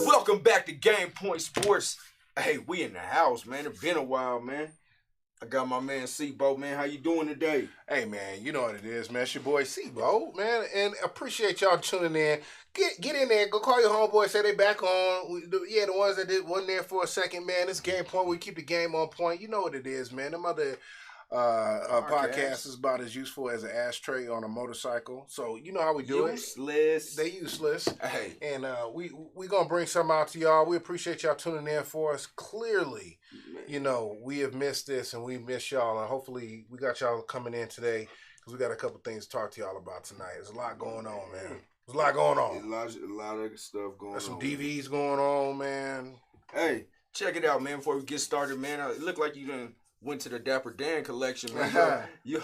Welcome back to Game Point Sports. Hey, we in the house, man. It's been a while, man. I got my man C-Bo, man. How you doing today? Hey, man, you know what it is, man. It's your boy C-Bo, man. And appreciate y'all tuning in. Get in there. Go call your homeboy. Say they back on. The ones that wasn't there for a second, man. This Game Point. We keep the game on point. You know what it is, man. Them other podcast is about as useful as an ashtray on a motorcycle. So you know how we do useless. They useless. Hey. And we gonna bring something out to y'all. We appreciate y'all tuning in for us. Clearly, you know, we have missed this and we miss y'all. And hopefully we got y'all coming in today because we got a couple things to talk to y'all about tonight. There's a lot going on, man. There's a lot going on. A lot of stuff going on. There's some DVs going on, man. Hey, check it out, man. Before we get started, man, it looked like you done went to the Dapper Dan collection, man. you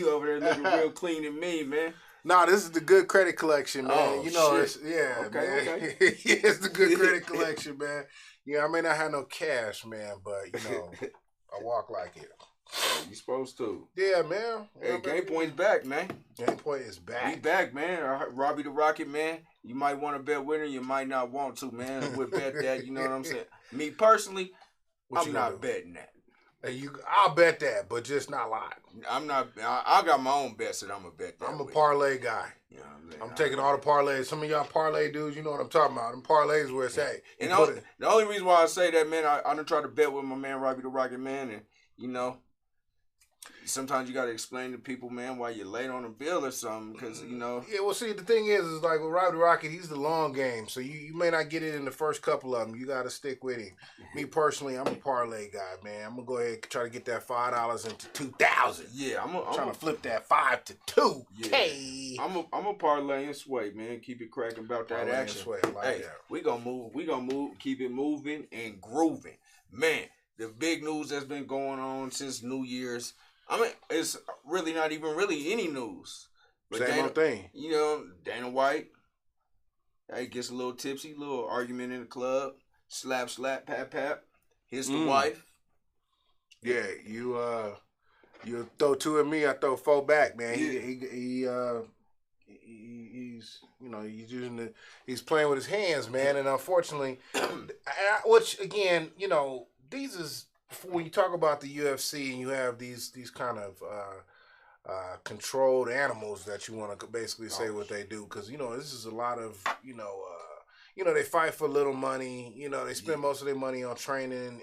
over there looking real clean and mean, man. No, this is the good credit collection, man. Oh, you know, shit. Okay. Yeah, it's the good credit collection, man. Yeah, I may not have no cash, man, but you know, I walk like it. You supposed to. Yeah, man. Hey, Game Point's back, man. Game Point is back. We back, man. Robbie the Rocket, man. You might want to bet winner, you might not want to, man. We'll bet that, you know what I'm saying? Me personally, I'm not betting that. I'll bet that, but just not a lot. I'm not. I got my own bets that I'm gonna bet that. I'm a parlay guy. You know what I'm saying? I'm taking all the parlays. Some of y'all parlay dudes, you know what I'm talking about. Them parlays where it's at. And the only reason why I say that, man, I done tried to bet with my man Robbie the Rocket, man, and you know, sometimes you got to explain to people, man, why you're late on a bill or something, because, you know. Yeah, well, see, the thing is like with Robbie Rocket, he's the long game, so you may not get it in the first couple of them. You got to stick with him. Me personally, I'm a parlay guy, man. I'm gonna go ahead and try to get that $5 into 2,000. Yeah, I'm trying to flip that 5 to 2K. Yeah. I'm a parlay and sway, man. Keep it cracking about that parlay action. Sway, like hey, that. We gonna move, keep it moving and grooving, man. The big news that's been going on since New Year's. I mean, it's really not even really any news. But same old thing. You know, Dana White, hey, gets a little tipsy, little argument in the club. Slap, pat, pat. Here's the wife. Yeah, you throw 2 at me, I throw 4 back, man. Yeah. He's playing with his hands, man, and unfortunately, which again, you know, these is when you talk about the UFC and you have these kind of controlled animals that you want to basically say what they do, because you know this is a lot of they fight for little money. You know, they spend most of their money on training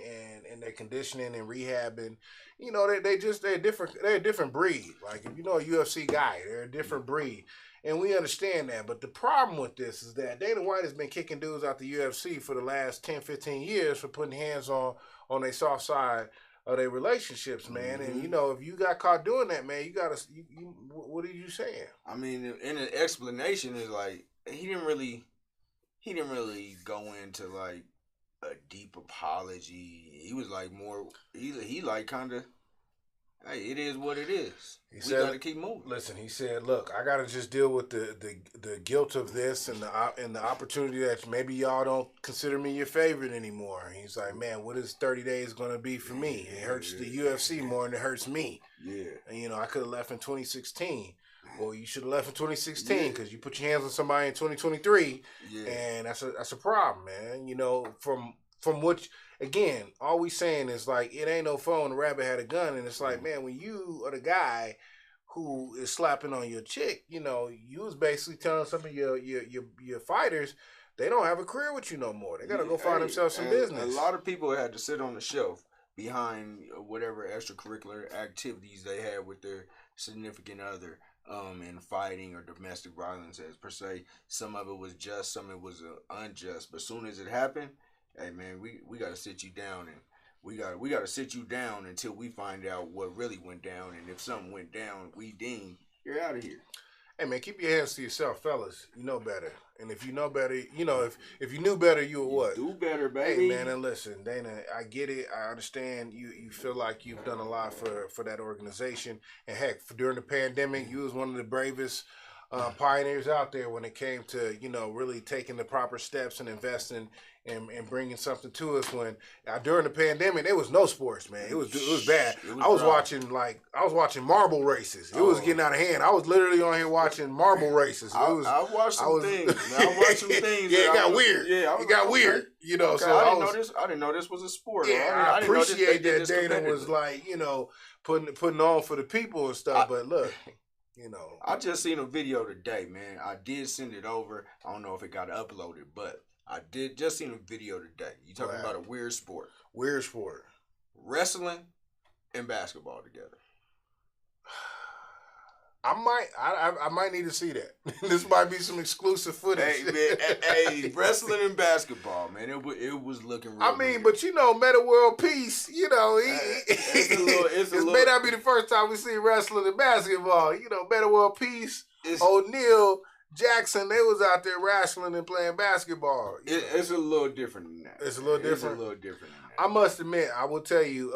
and their conditioning and rehabbing. You know, they're different. They're a different breed. Like if you know a UFC guy, they're a different breed. And we understand that. But the problem with this is that Dana White has been kicking dudes out the UFC for the last 10, 15 years for putting hands on their soft side of their relationships, man. Mm-hmm. And, you know, if you got caught doing that, man, you got to, what are you saying? I mean, in an explanation is like, he didn't really go into, like, a deep apology. He was, like, more, he like, kind of, hey, it is what it is. We got to keep moving. Listen, he said, look, I got to just deal with the guilt of this and the opportunity that maybe y'all don't consider me your favorite anymore. And he's like, man, what is 30 days going to be for me? It hurts the UFC more than it hurts me. Yeah. And, you know, I could have left in 2016. Well, you should have left in 2016 because you put your hands on somebody in 2023. Yeah. And that's a problem, man. You know, from which, again, all we saying is like, it ain't no fun when the rabbit had a gun. And it's like, man, when you are the guy who is slapping on your chick, you know, you was basically telling some of your fighters they don't have a career with you no more. They got to go find themselves some business. A lot of people had to sit on the shelf behind whatever extracurricular activities they had with their significant other. In fighting or domestic violence as per se. Some of it was just, some of it was unjust. But as soon as it happened, hey man, we got to sit you down, and we got to sit you down until we find out what really went down. And if something went down, we deem you're out of here. Hey man, keep your hands to yourself, fellas. You know better. And if you know better, you know, if you knew better, you would what? Do better, baby. Hey man, and listen, Dana, I get it. I understand you feel like you've done a lot for that organization. And heck, during the pandemic, you was one of the bravest pioneers out there when it came to, you know, really taking the proper steps and investing and bringing something to us. When during the pandemic, there was no sports, man. It was bad. I was watching marble races. It was getting out of hand. I was literally on here watching marble races. I watched some things. I watched some things. Yeah, it got weird. Yeah, it got weird. You know, okay, so I didn't know this was a sport. Yeah, I appreciate that Dana was like, you know, putting on for the people and stuff. But look. You know, I just seen a video today, man. I did send it over. I don't know if it got uploaded, but I did just seen a video today. You talking about a weird sport? Weird sport. Wrestling and basketball together. I might need to see that. This might be some exclusive footage. Hey man, hey, wrestling and basketball, man. It was looking real. I mean, but you know, Meta World Peace, you know, it may not be the first time we see wrestling and basketball. You know, Meta World Peace, O'Neal, Jackson, they was out there wrestling and playing basketball. It's a little different than that. It's a little different. It's a little different than that. I must admit, I will tell you,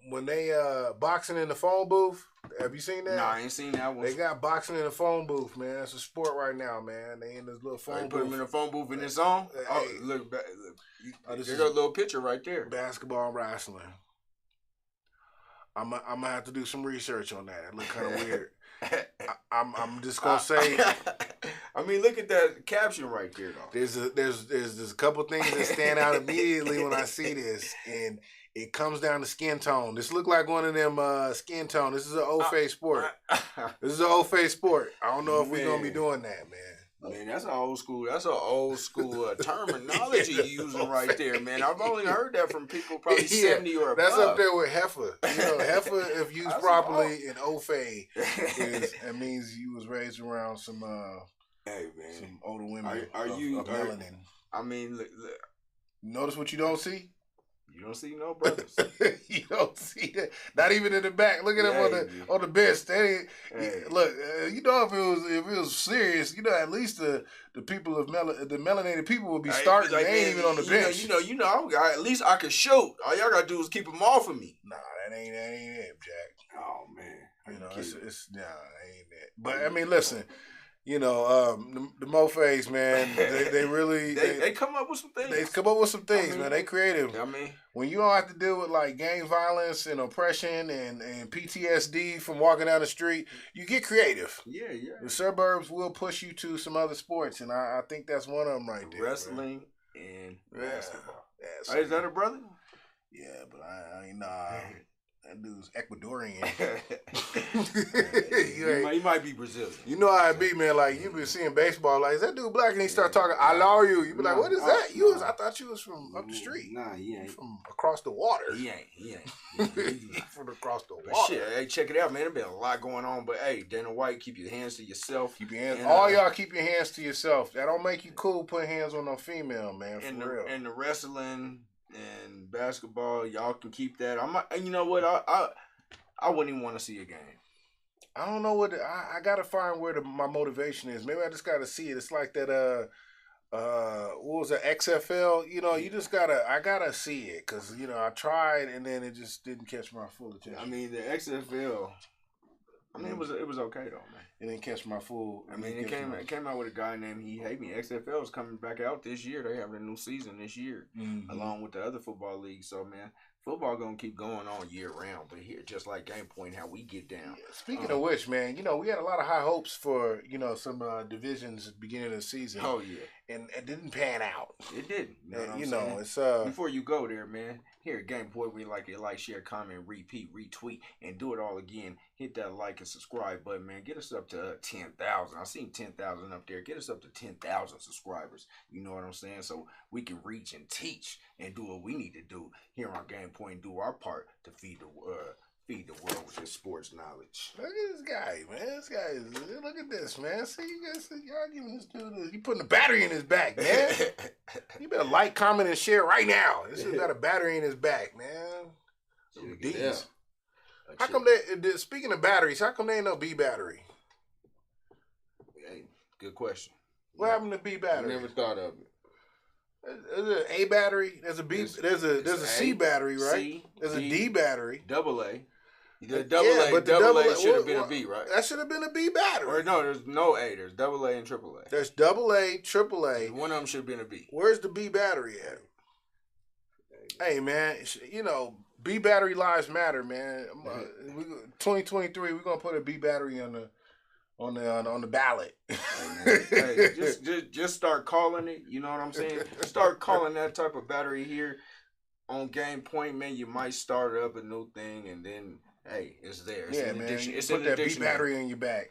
when they boxing in the phone booth, have you seen that? No, I ain't seen that one. They got boxing in the phone booth, man. It's a sport right now, man. They in this little phone booth. Put them in the phone booth and it's on? Hey, look. There's a little picture right there. Basketball and wrestling. I'm gonna have to do some research on that. It look kind of weird. I'm just gonna say. I mean, look at that caption right there, though. There's a couple things that stand out immediately when I see this, and it comes down to skin tone. This look like one of them skin tone. This is an old face sport. This is an old face sport. I don't know if we're gonna be doing that, man. Man, that's an old school. That's an old school terminology you using right there, man. I've only heard that from people probably 70 or above. That's up there with heifer. You know, heifer, if used properly, and ofe it means you was raised around some hey man, some older women are of you melanin. I mean, look, notice what you don't see. You don't see no brothers. You don't see that. Not even in the back. Look at them on the bench. Look, you know, if it was serious, you know, at least the people of the melanated people would be starting. Like, they ain't even on the bench. You know. At least I could shoot. All y'all gotta do is keep them off of me. Nah, that ain't it, Jack. Oh man, you know, it's nah, ain't that. But I mean, listen. You know, the mofas, man, they really they come up with some things. They come up with some things, man. They creative. I mean, when you don't have to deal with like gang violence and oppression and PTSD from walking down the street, you get creative. Yeah. The suburbs will push you to some other sports, and I think that's one of them right there. Wrestling and basketball. Yeah, is that a brother? Yeah, but I ain't That dude's Ecuadorian. He might be Brazilian. You know how it be, man. Like, you been seeing baseball. Like, is that dude black? And he start talking, I love you. You be like, what is that? I thought you was from up the street. Nah, he ain't. From across the water. He ain't. From across the water. But shit, hey, check it out, man. There's been a lot going on. But, hey, Dana White, keep your hands to yourself. Keep your hands. All y'all keep your hands to yourself. That don't make you cool putting hands on no female, man. For real. And the wrestling and basketball, y'all can keep that. And you know what? I wouldn't even want to see a game. I don't know what I gotta find where my motivation is. Maybe I just gotta see it. It's like that. What was it? XFL. You know, you just I gotta see it because you know I tried and then it just didn't catch my full attention. I mean, the XFL. I mean, it was okay though, man. It didn't catch my full. I mean, it came out with a guy named He Hate Me. XFL is coming back out this year. They having a new season this year, along with the other football leagues. So, man, football gonna keep going on year round. But here, just like Game Point, how we get down. Yeah, speaking of which, man, you know, we had a lot of high hopes for some divisions at the beginning of the season. Oh yeah, and it didn't pan out. It didn't. You know, it's before you go there, man. Here at Game Point, we like share, comment, repeat, retweet, and do it all again. Hit that like and subscribe button, man. Get us up to 10,000. I seen 10,000 up there. Get us up to 10,000 subscribers. You know what I'm saying? So we can reach and teach and do what we need to do here on Game Point and do our part to feed the world with this sports knowledge. Look at this guy, man. This guy is. Look at this, man. See, you guys, y'all giving this dude. You putting a battery in his back, man. You better like, comment, and share right now. This dude got a battery in his back, man. Yeah. How come speaking of batteries, how come they ain't no B battery? Hey, good question. What happened to B battery? I never thought of it. There's an A battery. There's a B. There's a C battery, right? There's a D battery. Double A. The double A should have been a B, right? That should have been a B battery. Or no, there's no A. There's double A and triple A. There's double A, triple A. One of them should have been a B. Where's the B battery at? Hey, man, you know, B battery lives matter, man. 2023, we're gonna put a B battery on the ballot. Hey, just start calling it. You know what I'm saying? Start calling that type of battery here on Game Point, man. You might start up a new thing, and then hey, it's there. It's man. It's put that B battery in your back.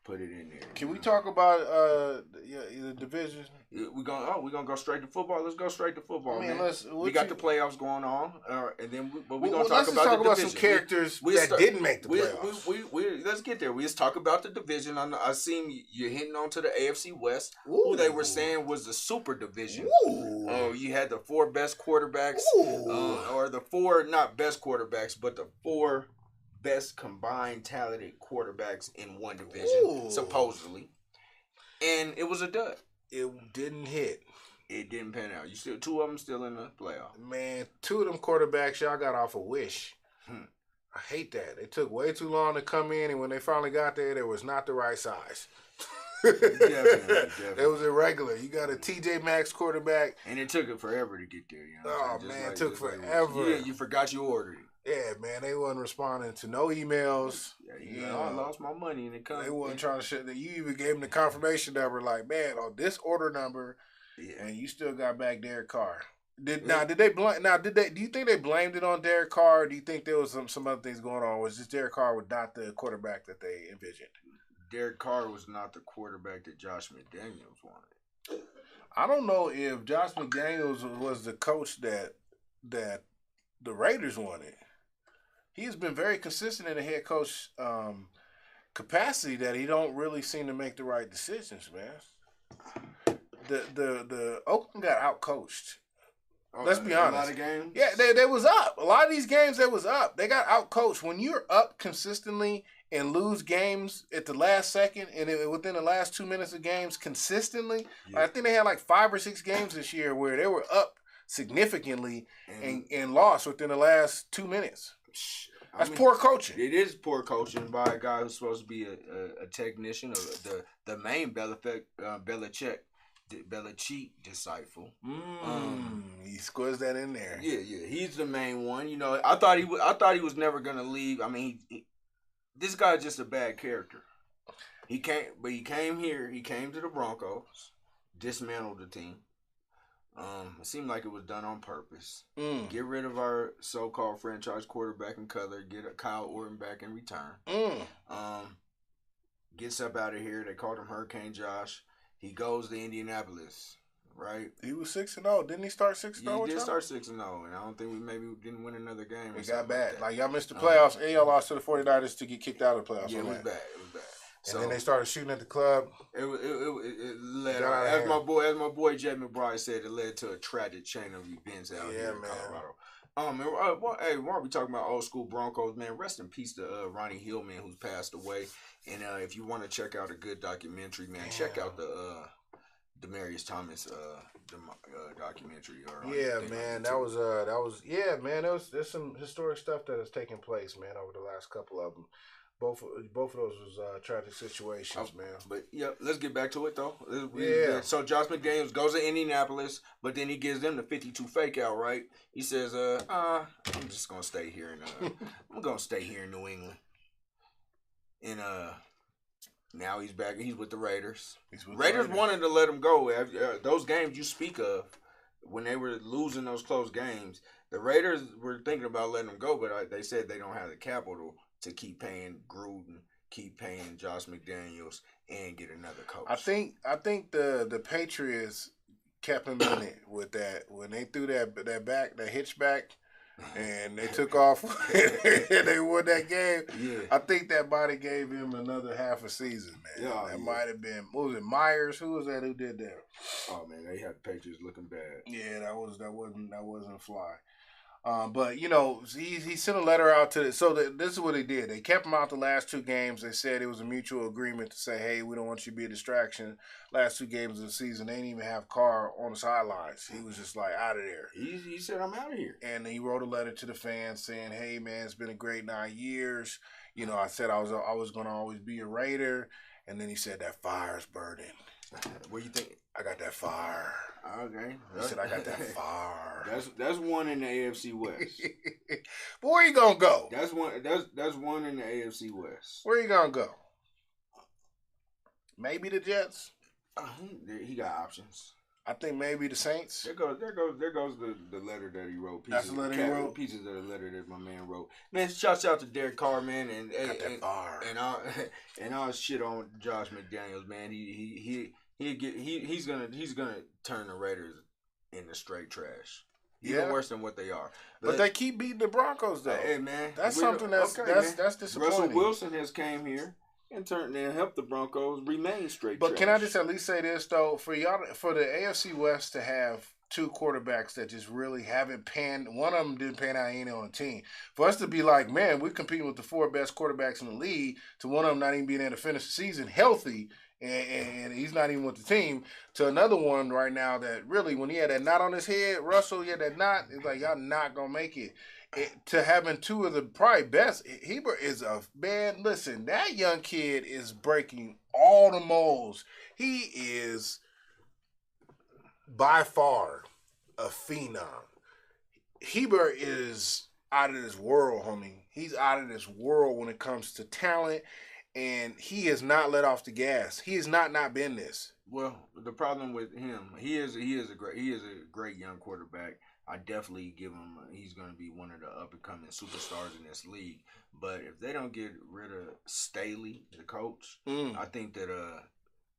Put it in there. Can we talk about the division? We're gonna go straight to football. Let's go straight to football. I mean, man. We got the playoffs going on, and then we're gonna talk about some characters that didn't make the playoffs. Let's get there. We just talk about the division. I seen you hitting on to the AFC West, who they were saying was the super division. You had the four best quarterbacks, or the four not best quarterbacks, but the four best combined talented quarterbacks in one division, supposedly. And it was a dud. It didn't hit. It didn't pan out. Two of them still in the playoff. Man, two of them quarterbacks y'all got off a wish. I hate that. They took way too long to come in, and when they finally got there, it was not the right size. Definitely. It was irregular. You got a TJ Maxx quarterback. And it took it forever to get there. You know man, it took forever. You forgot you ordered it. Yeah, man, they wasn't responding to no emails. I lost my money and it comes. They wasn't trying to shit. You even gave them the confirmation number, like, man, on this order number, and you still got back Derek Carr. Do you think they blamed it on Derek Carr? Or do you think there was some other things going on? Was just Derek Carr was not the quarterback that they envisioned? Derek Carr was not the quarterback that Josh McDaniels wanted. I don't know if Josh McDaniels was the coach that the Raiders wanted. He's been very consistent in the head coach capacity that he don't really seem to make the right decisions, man. The Oakland got out coached. Let's be honest. A lot of games. Yeah, they was up. A lot of these games they was up. They got out coached. When you're up consistently and lose games at the last second and within the last 2 minutes of games consistently, I think they had like 5 or 6 games this year where they were up significantly and lost within the last 2 minutes. That's poor coaching. It is poor coaching by a guy who's supposed to be a technician, or the main Belichick disciple. He squeezed that in there. Yeah, he's the main one. I thought he was never gonna leave. I mean, this guy's just a bad character. He came here. He came to the Broncos, dismantled the team. It seemed like it was done on purpose. Get rid of our so-called franchise quarterback in color. Get a Kyle Orton back in return. Gets up out of here. They called him Hurricane Josh. He goes to Indianapolis, right? He was 6-0. Didn't he start 6-0? Yeah, he did start 6-0, and I don't think we didn't win another game. It got bad. Like y'all missed the playoffs, and y'all lost to the 49ers to get kicked out of the playoffs. Yeah, it was bad. And then they started shooting at the club. It led, as my boy Jay McBride said, it led to a tragic chain of events out here in Colorado. Hey, why are we talking about old school Broncos, man? Rest in peace to Ronnie Hillman, who's passed away. And if you want to check out a good documentary, man, check out the Demaryius Thomas documentary. There's some historic stuff that has taken place, man, over the last couple of them. Both of those was tragic situations, man. But yeah, let's get back to it though. So Josh McDaniels goes to Indianapolis, but then he gives them the 52 fake out, right? He says, I'm just gonna stay here in New England. And now he's back. He's with the Raiders. Raiders wanted to let him go. Those games you speak of, when they were losing those close games, the Raiders were thinking about letting him go, but they said they don't have the capital to keep paying Gruden, keep paying Josh McDaniels, and get another coach. I think the Patriots kept him in it with that when they threw that hitchback, and they took off and they won that game. Yeah. I think that body gave him another half a season, man. That might have been, what was it, Myers? Who was that who did that? Oh man, they had the Patriots looking bad. Yeah, that wasn't a fly. But he sent a letter out to. So this is what they did. They kept him out the last 2 games. They said it was a mutual agreement to say, "Hey, we don't want you to be a distraction." Last 2 games of the season, they didn't even have Carr on the sidelines. He was just like out of there. He said, "I'm out of here." And he wrote a letter to the fans saying, "Hey, man, it's been a great 9 years. I said I was going to always be a Raider." And then he said that fire's burning. What do you think? I got that fire. Okay. He said I got that fire. That's one in the AFC West. But where you gonna go? That's one in the AFC West. Where you gonna go? Maybe the Jets. He got options. I think maybe the Saints. There goes the letter that he wrote. That's the letter he wrote. Pieces of the letter that my man wrote. Man, shouts out to Derek Carr, man, and all shit on Josh McDaniels, man. He's gonna turn the Raiders into straight trash. Even worse than what they are. But they keep beating the Broncos though. Hey man, that's something that's disappointing. Russell Wilson has came here and turned and helped the Broncos remain straight But trash. Can I just at least say this though? For the AFC West to have 2 quarterbacks that just really haven't panned. One of them didn't pan out any on the team. For us to be like, man, we're competing with the 4 best quarterbacks in the league. To one of them not even being able to finish the season healthy. And he's not even with the team. To another one right now that really, when he had that knot on his head, Russell, he had that knot. It's like, y'all not going to make it. To having 2 of the probably best, Heber is a man. Listen, that young kid is breaking all the molds. He is by far a phenom. Heber is out of this world, homie. He's out of this world when it comes to talent. And he has not let off the gas. He has not been this. Well, the problem with him, he is a great young quarterback. I definitely give him. He's going to be one of the up and coming superstars in this league. But if they don't get rid of Staley, the coach, I think that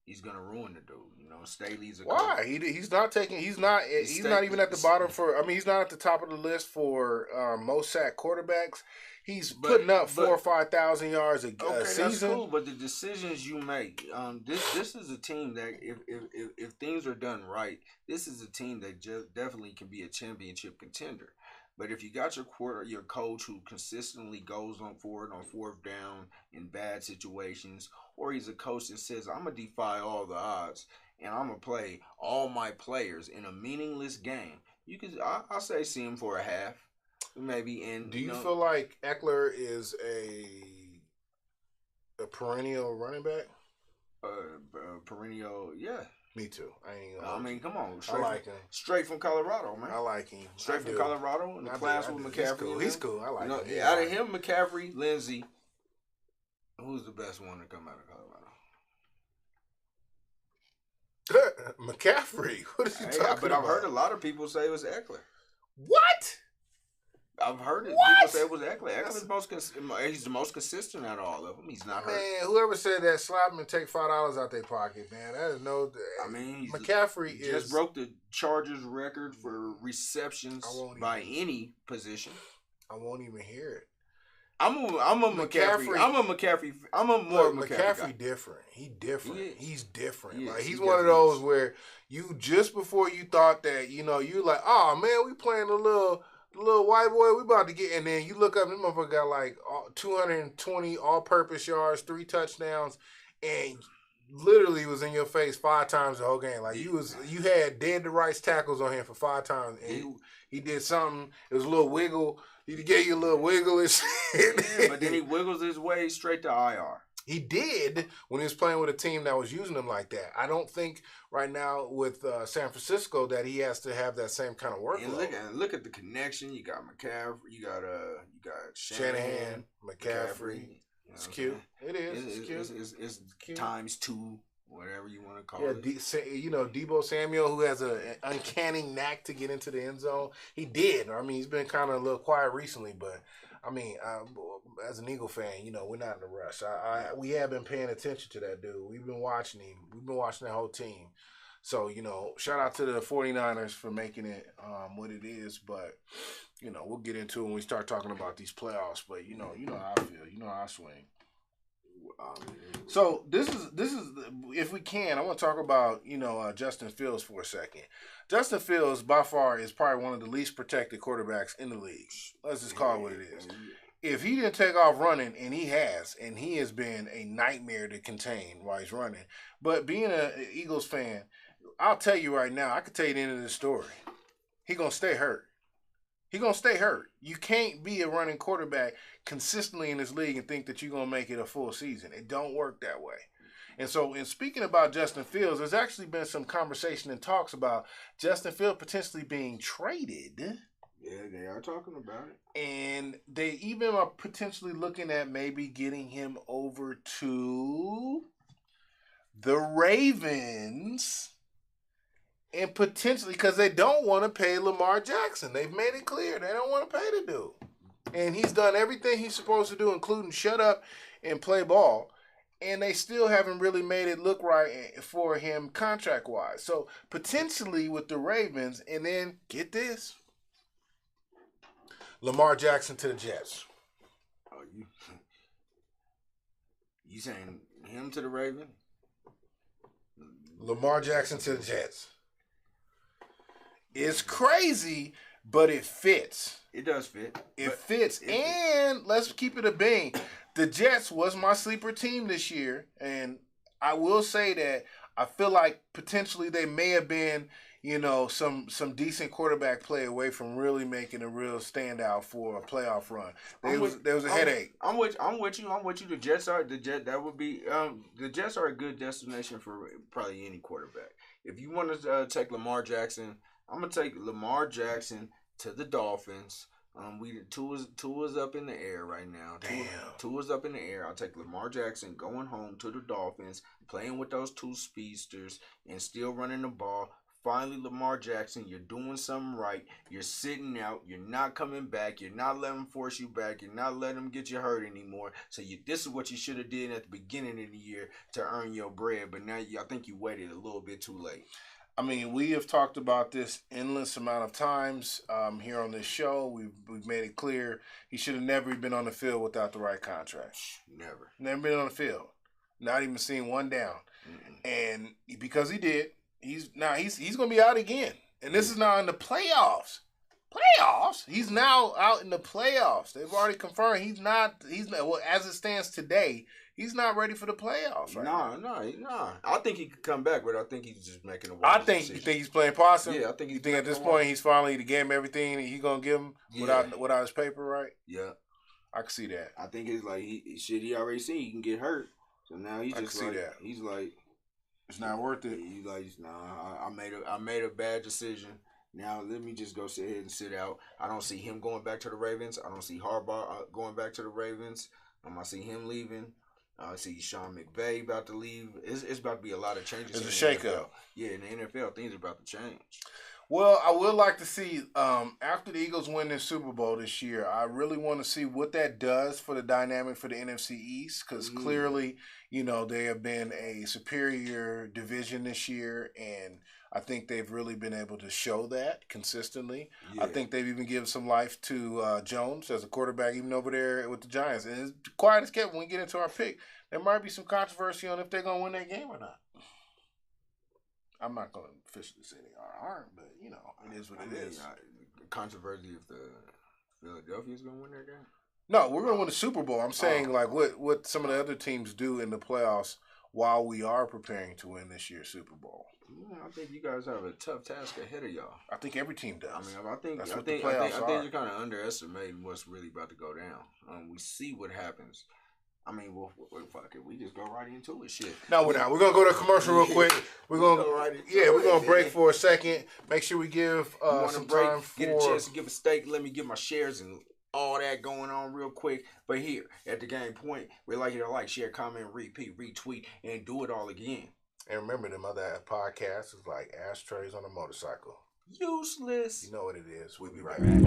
he's gonna ruin the dude. You know, Staley's a Why? coach. He's not taking. He's not. He's not even at the bottom for. I mean, he's not at the top of the list for most sack quarterbacks. He's putting up 4,000 or 5,000 yards a season. That's cool. But the decisions you make, this is a team that if things are done right, this is a team that definitely can be a championship contender. But if you got your coach who consistently goes on forward on fourth down in bad situations, or he's a coach that says I'm gonna defy all the odds and I'm gonna play all my players in a meaningless game, you could I say see him for a half, maybe. And do you feel like Eckler is a perennial running back? Perennial, yeah. Me too. I mean, come on. I like him. Straight from Colorado, man. I like him. Straight from Colorado in the class with McCaffrey. He's cool. I like him. Yeah, out of him, McCaffrey, Lindsey, who's the best one to come out of Colorado? McCaffrey. What are you talking about? But I've heard a lot of people say it was Eckler. What? I've heard it. What? People say it was Eckler. He's the most consistent out of all of them. He's not hurt. Man, whoever said that, slap him and take $5 out their pocket, man. That is no. I mean, McCaffrey just broke the Chargers record for receptions by any position. I won't even hear it. I'm a McCaffrey. I'm a McCaffrey. I'm a more McCaffrey guy. Different. He's different. Like he's he one of those where you just before you thought that you like, oh man, we playing a little white boy, we about to get, and then you look up, this motherfucker got like 220 all-purpose yards, 3 touchdowns, and literally was in your face 5 times the whole game. Like you had dead to rights tackles on him for 5 times, and he did something. It was a little wiggle. He gave you a little wiggle and shit. Yeah, but then he wiggles his way straight to IR. He did when he was playing with a team that was using him like that. I don't think right now with San Francisco that he has to have that same kind of workload. And look at the connection. You got McCaffrey. You got Shanahan, McCaffrey. It's cute. It is. It's cute. It's cute. Times 2, whatever you want to call it. Debo Samuel, who has an uncanny knack to get into the end zone. He did. I mean, he's been kind of a little quiet recently, but I mean, as an Eagle fan, we're not in a rush. We have been paying attention to that dude. We've been watching him. We've been watching that whole team. So, shout out to the 49ers for making it what it is. But, we'll get into it when we start talking about these playoffs. But, you know how I feel. You know how I swing. So this is if we can, I want to talk about Justin Fields for a second. Justin Fields by far is probably one of the least protected quarterbacks in the league. Let's just call it what it is. If he didn't take off running, and he has been a nightmare to contain while he's running. But being an Eagles fan, I'll tell you right now, I can tell you the end of this story. He's gonna stay hurt. You can't be a running quarterback consistently in this league and think that you're going to make it a full season. It don't work that way. And so, in speaking about Justin Fields, there's actually been some conversation and talks about Justin Fields potentially being traded. Yeah, they are talking about it. And they even are potentially looking at maybe getting him over to the Ravens. And potentially, because they don't want to pay Lamar Jackson. They've made it clear. They don't want to pay the dude. And he's done everything he's supposed to do, including shut up and play ball. And they still haven't really made it look right for him contract-wise. So, potentially with the Ravens, and then, get this, Lamar Jackson to the Jets. Oh, you saying him to the Ravens? Lamar Jackson to the Jets. It's crazy, but it fits. It does fit. It fits. And let's keep it a bean. The Jets was my sleeper team this year. And I will say that I feel like potentially they may have been, some decent quarterback play away from really making a real standout for a playoff run. There was a headache. I'm with you. The Jets are the Jets are a good destination for probably any quarterback. If you want to take Lamar Jackson, I'm gonna take Lamar Jackson to the Dolphins. Tua's up in the air right now. Tua's up in the air. I'll take Lamar Jackson going home to the Dolphins, playing with those 2 speedsters and still running the ball finally Lamar Jackson, you're doing something right. You're sitting out. You're not coming back. You're not letting them force you back. You're not letting them get you hurt anymore. So this is what you should have did at the beginning of the year to earn your bread. But now I think you waited a little bit too late. I mean, we have talked about this endless amount of times here on this show. We've made it clear he should have never been on the field without the right contract. Never been on the field. Not even seen one down. And because he did, he's going to be out again. And this is now in the playoffs. He's now out in the playoffs. They've already confirmed he's not well, as it stands today, he's not ready for the playoffs right now. No. I think he could come back, but I think he's just making a I think decision. You think he's playing possum? Yeah, I think you think at this point he's finally gave him everything he's going to give him without his paper, right? Yeah. I can see that. I think it's like he already see he can get hurt. So now he's just like, he's like, it's not worth it. He's like, nah, I made a bad decision. Now let me just go sit ahead and sit out. I don't see him going back to the Ravens. I don't see Harbaugh going back to the Ravens. I see him leaving. I see Sean McVay about to leave. It's about to be a lot of changes. It's a shakeup. Yeah, in the NFL, things are about to change. Well, I would like to see, after the Eagles win this Super Bowl this year, I really want to see what that does for the dynamic for the NFC East, because clearly, they have been a superior division this year, and I think they've really been able to show that consistently. Yeah. I think they've even given some life to Jones as a quarterback, even over there with the Giants. And as quiet as kept when we get into our pick, there might be some controversy on if they're going to win that game or not. I'm not going to officially say they are, but, it is what it is. Controversy if the Philadelphia's going to win their game? No, we're going to win the Super Bowl. I'm saying, what some of the other teams do in the playoffs while we are preparing to win this year's Super Bowl. Yeah, I think you guys have a tough task ahead of y'all. I think every team does. I think you're kind of underestimating what's really about to go down. We see what happens. Fuck it. We just go right into it. Shit. No, we're not. We're gonna go to a commercial real quick. We're gonna break for a second. Make sure we give some time for get a chance to give a stake. Let me get my shares and all that going on real quick. But here at the Game Point, we like you to like, share, comment, repeat, retweet, and do it all again. And remember, them other podcasts is like ashtrays on a motorcycle. Useless. You know what it is. We'll be right back.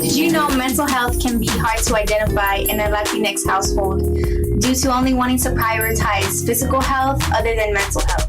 Did you know mental health can be hard to identify in a Latinx household due to only wanting to prioritize physical health other than mental health?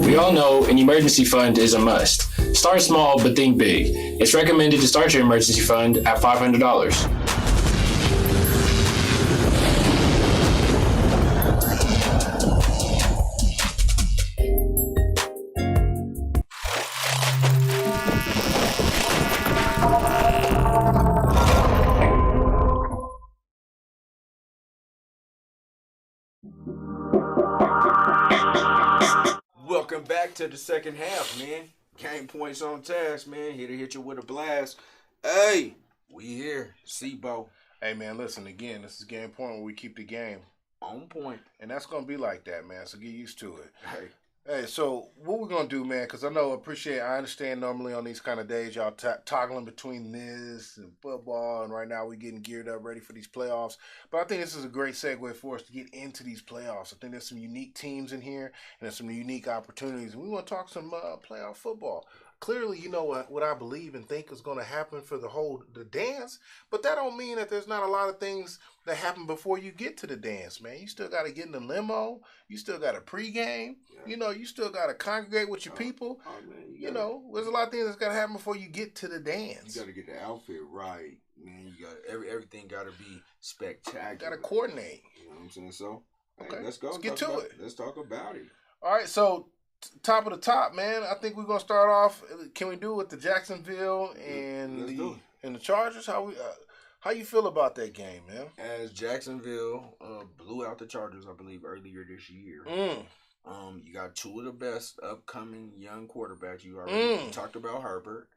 We all know an emergency fund is a must. Start small, but think big. It's recommended to start your emergency fund at $500. Welcome back to the second half, man. Game Points on task, man. Here to hit you with a blast. Hey, we here. Sebo. Hey, man, listen, again, this is Game Point where we keep the game on point. And that's going to be like that, man, so get used to it. Hey, so what we're going to do, man, because I understand normally on these kind of days, y'all toggling between this and football, and right now we're getting geared up, ready for these playoffs. But I think this is a great segue for us to get into these playoffs. I think there's some unique teams in here, and there's some unique opportunities, and we want to talk some playoff football. Clearly, you know what I believe and think is going to happen for the dance, but that don't mean that there's not a lot of things that happen before you get to the dance, man. You still got to get in the limo. You still got to pregame. Yeah. You still got to congregate with your people. There's a lot of things that's got to happen before you get to the dance. You got to get the outfit right, man. You got everything got to be spectacular. Got to coordinate. You know what I'm saying? So, okay, let's go. Let's get to it. Let's talk about it. All right, so top of the top, man. I think we're gonna start off. Can we do it with the Jacksonville and the Chargers? How you feel about that game, man? As Jacksonville blew out the Chargers, I believe earlier this year. You got two of the best upcoming young quarterbacks. You already talked about Herbert.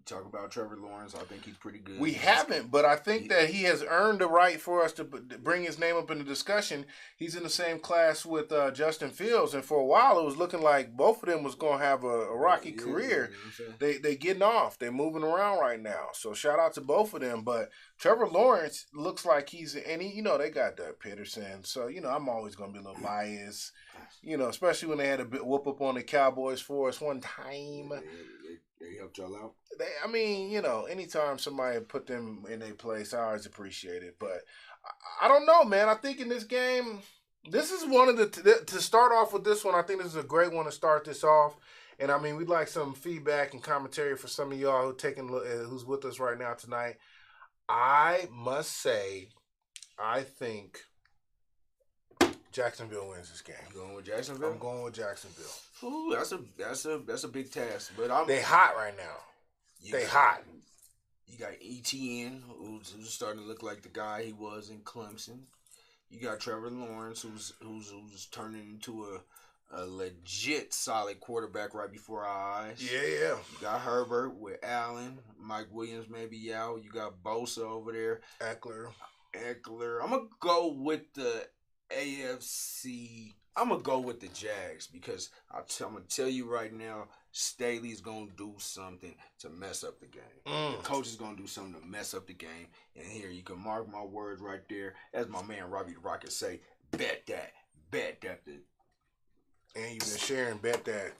talk about Trevor Lawrence. I think he's pretty good. We haven't, but I think that he has earned the right for us to bring his name up in the discussion. He's in the same class with Justin Fields, and for a while it was looking like both of them was going to have a rocky career. They getting off. They're moving around right now. So shout out to both of them. But Trevor Lawrence looks like he's, and he, they got Doug Peterson. So, I'm always going to be a little biased, especially when they had a bit whoop up on the Cowboys for us one time. They helped y'all out. Anytime somebody put them in their place, I always appreciate it. But I don't know, man. I think in this game, this is one of to start off with this one. I think this is a great one to start this off. And I mean, we'd like some feedback and commentary for some of y'all who's with us right now tonight. I must say, I think Jacksonville wins this game. You going with Jacksonville? I'm going with Jacksonville. Ooh, that's a big task. But they hot right now. Hot. You got ETN, who's starting to look like the guy he was in Clemson. You got Trevor Lawrence, who's turning into a legit solid quarterback right before our eyes. Yeah. You got Herbert with Allen. Mike Williams maybe out. You got Bosa over there. Eckler. I'm going to go with the AFC. I'm going to go with the Jags because I'm going to tell you right now, Staley's going to do something to mess up the game. The coach is going to do something to mess up the game. And here, you can mark my words right there. As my man Robbie the Rocket say, bet that. And you've been sharing bet that,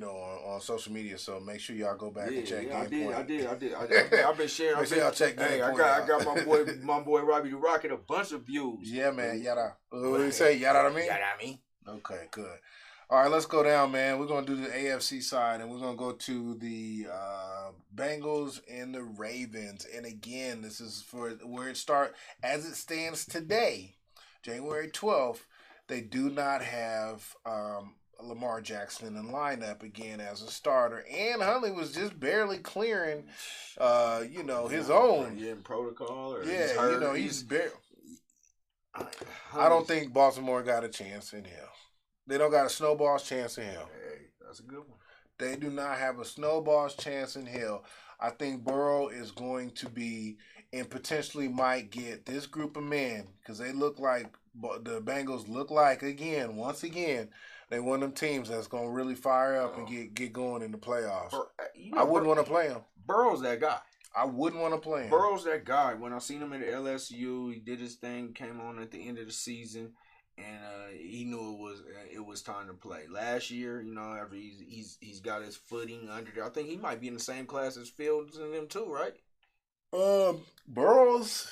on social media. So make sure y'all go back and check Game Point. I did. I've been sharing. Make sure y'all check Game Point. I got my boy Robbie the Rocket a bunch of views. Yeah, man. Yada. What do you say? Yada what I mean? Yada I mean. Okay, good. All right, let's go down, man. We're going to do the AFC side, and we're going to go to the Bengals and the Ravens. And again, this is for where it starts. As it stands today, January 12th, they do not have Lamar Jackson in lineup again as a starter. And Huntley was just barely clearing, his own. Yeah, in protocol. Or he's barely. I don't think Baltimore got a chance in him. They don't got a snowball's chance in hell. Hey, that's a good one. They do not have a snowball's chance in hell. I think Burrow is going to be and potentially might get this group of men because they look like the Bengals look like once again, they one of them teams that's going to really fire up and get going in the playoffs. I wouldn't want to play him. Burrow's that guy. I wouldn't want to play him. Burrow's that guy. When I seen him at LSU, he did his thing, came on at the end of the season. And he knew it was time to play. Last year, after he's got his footing under there, I think he might be in the same class as Fields and them too, right? Burrows,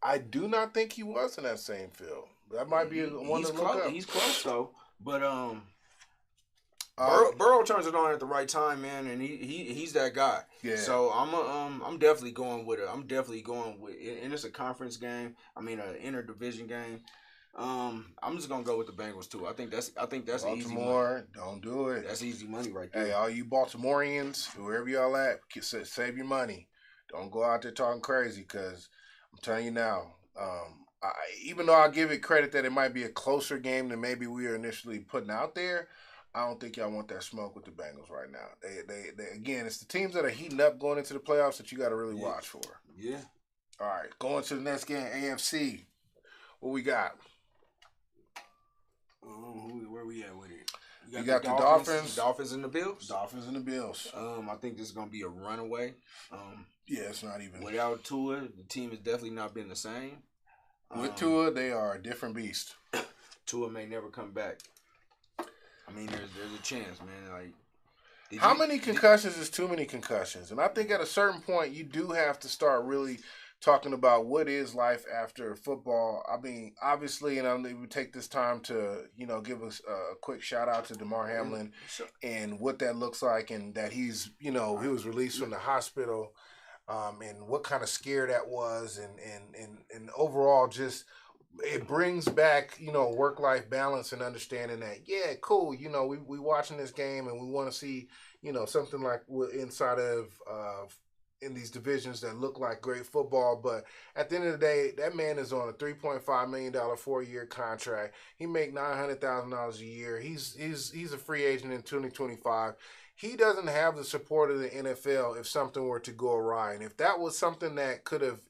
I do not think he was in that same field. That might be one to look up. He's close though, but Burrow turns it on at the right time, man, and he's that guy. Yeah. So I'm definitely going with it. And it's a conference game. I mean, an interdivision game. I'm just gonna go with the Bengals too. I think that's Baltimore, easy money. Don't do it. That's easy money right there. Hey, all you Baltimoreans, whoever y'all at, save your money. Don't go out there talking crazy because I'm telling you now. Even though I give it credit that it might be a closer game than maybe we were initially putting out there, I don't think y'all want that smoke with the Bengals right now. They again, it's the teams that are heating up going into the playoffs that you got to really watch for. Yeah. All right, going to the next game, AFC. What we got? Where we at with it? You got the Dolphins. Dolphins and the Bills. Dolphins and the Bills. I think this is gonna be a runaway. Yeah, it's not even. Without Tua, the team has definitely not been the same. With Tua, they are a different beast. Tua may never come back. I mean, there's a chance, man. Like, how many concussions is too many concussions? And I think at a certain point, you do have to start really talking about what is life after football. I mean, obviously, and we would take this time to, give us a quick shout out to DeMar Hamlin and what that looks like, and that he's, he was released from the hospital, and what kind of scare that was, and overall, just it brings back, work-life balance and understanding that, yeah, cool, we watching this game and we want to see, something like inside of in these divisions that look like great football. But at the end of the day, that man is on a $3.5 million 4-year contract. He make $900,000 a year. He's a free agent in 2025. he doesn't have the support of the NFL if something were to go awry. And if that was something that could have,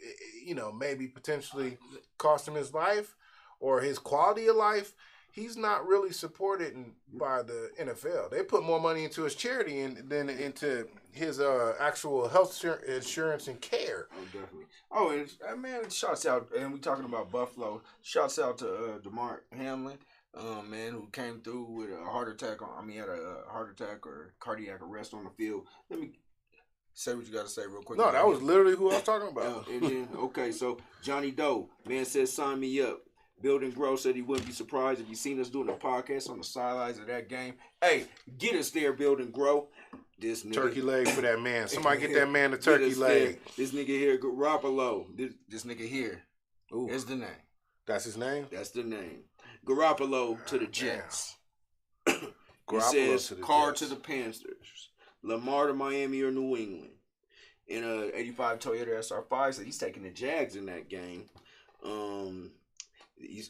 maybe potentially cost him his life or his quality of life, he's not really supported by the NFL. They put more money into his charity than into his actual health insurance and care. Oh, definitely. Oh, and man, shouts out, and we talking about Buffalo. Shouts out to DeMar Hamlin, man, who came through with a heart attack. Had a heart attack or cardiac arrest on the field. Let me say what you got to say real quick. No, that was literally who I was talking about. And then, okay, so Johnny Doe, man said, sign me up. Building Grow said he wouldn't be surprised if you seen us doing a podcast on the sidelines of that game. Hey, get us there, Building Grow. This nigga, turkey leg for that man. Somebody get that man the turkey leg. This nigga here, Garoppolo. This nigga here. Ooh. Is the name. That's his name? That's the name. Garoppolo to the Jets. He says, to the Carr Jets. to the Panthers. Lamar to Miami or New England. In a 85 Toyota SR5, so he's taking the Jags in that game. He